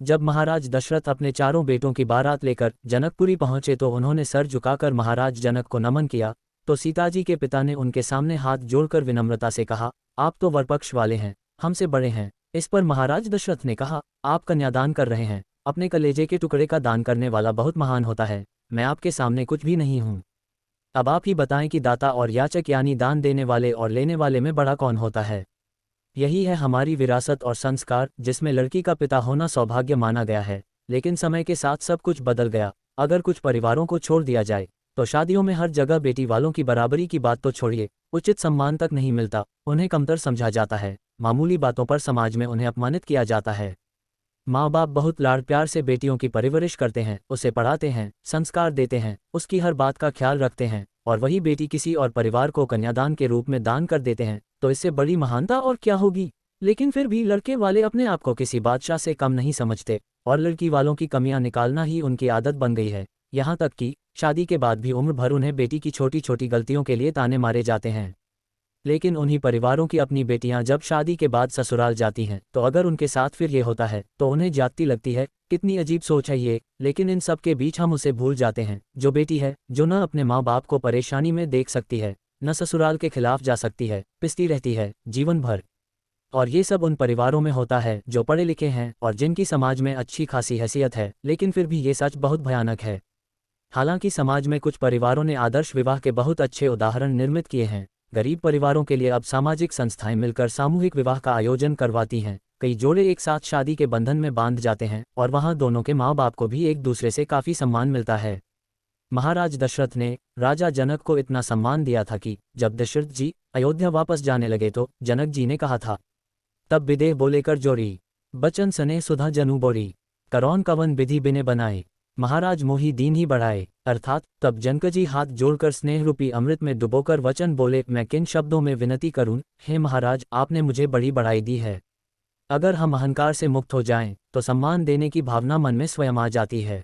जब महाराज दशरथ अपने चारों बेटों की बारात लेकर जनकपुरी पहुंचे तो उन्होंने सर झुकाकर महाराज जनक को नमन किया। तो सीताजी के पिता ने उनके सामने हाथ जोड़कर विनम्रता से कहा, आप तो वरपक्ष वाले हैं, हमसे बड़े हैं। इस पर महाराज दशरथ ने कहा, आप कन्यादान कर रहे हैं, अपने कलेजे के टुकड़े का दान करने वाला बहुत महान होता है, मैं आपके सामने कुछ भी नहीं हूँ। अब आप ही बताएं कि दाता और याचक यानी दान देने वाले और लेने वाले में बड़ा कौन होता है। यही है हमारी विरासत और संस्कार, जिसमें लड़की का पिता होना सौभाग्य माना गया है। लेकिन समय के साथ सब कुछ बदल गया। अगर कुछ परिवारों को छोड़ दिया जाए तो शादियों में हर जगह बेटी वालों की बराबरी की बात तो छोड़िए, उचित सम्मान तक नहीं मिलता, उन्हें कमतर समझा जाता है। मामूली बातों पर समाज में उन्हें अपमानित किया जाता है। माँ बाप बहुत लाड़ प्यार से बेटियों की परवरिश करते हैं, उसे पढ़ाते हैं, संस्कार देते हैं, उसकी हर बात का ख्याल रखते हैं, और वही बेटी किसी और परिवार को कन्यादान के रूप में दान कर देते हैं, तो इससे बड़ी महानता और क्या होगी। लेकिन फिर भी लड़के वाले अपने आप को किसी बादशाह से कम नहीं समझते, और लड़की वालों की कमियां निकालना ही उनकी आदत बन गई है। यहाँ तक कि शादी के बाद भी उम्र भर उन्हें बेटी की छोटी छोटी गलतियों के लिए ताने मारे जाते हैं। लेकिन उन्हीं परिवारों की अपनी बेटियां जब शादी के बाद ससुराल जाती हैं तो अगर उनके साथ फिर ये होता है तो उन्हें जाती लगती है। कितनी अजीब सोच है ये। लेकिन इन सब के बीच हम उसे भूल जाते हैं, जो बेटी है, जो न अपने माँ बाप को परेशानी में देख सकती है, न ससुराल के खिलाफ जा सकती है, पिसती रहती है जीवन भर। और ये सब उन परिवारों में होता है जो पढ़े लिखे हैं और जिनकी समाज में अच्छी खासी हैसियत है। लेकिन फिर भी ये सच बहुत भयानक है। हालांकि समाज में कुछ परिवारों ने आदर्श विवाह के बहुत अच्छे उदाहरण निर्मित किए हैं। गरीब परिवारों के लिए अब सामाजिक संस्थाएं मिलकर सामूहिक विवाह का आयोजन करवाती हैं। कई जोड़े एक साथ शादी के बंधन में बांध जाते हैं और वहां दोनों के माँ बाप को भी एक दूसरे से काफी सम्मान मिलता है। महाराज दशरथ ने राजा जनक को इतना सम्मान दिया था कि जब दशरथ जी अयोध्या वापस जाने लगे तो जनक जी ने कहा था, तब विदेह बोले कर जोरी, बचन सने सुधा जनु बोरी, करौन कवन विधि बिने बनाए, महाराज मोही दीन ही बढ़ाए। अर्थात तब जनकजी हाथ जोड़कर स्नेह रूपी अमृत में डुबोकर वचन बोले, मैं किन शब्दों में विनती करूं, हे महाराज, आपने मुझे बड़ी बढ़ाई दी है। अगर हम अहंकार से मुक्त हो जाएं तो सम्मान देने की भावना मन में स्वयं आ जाती है।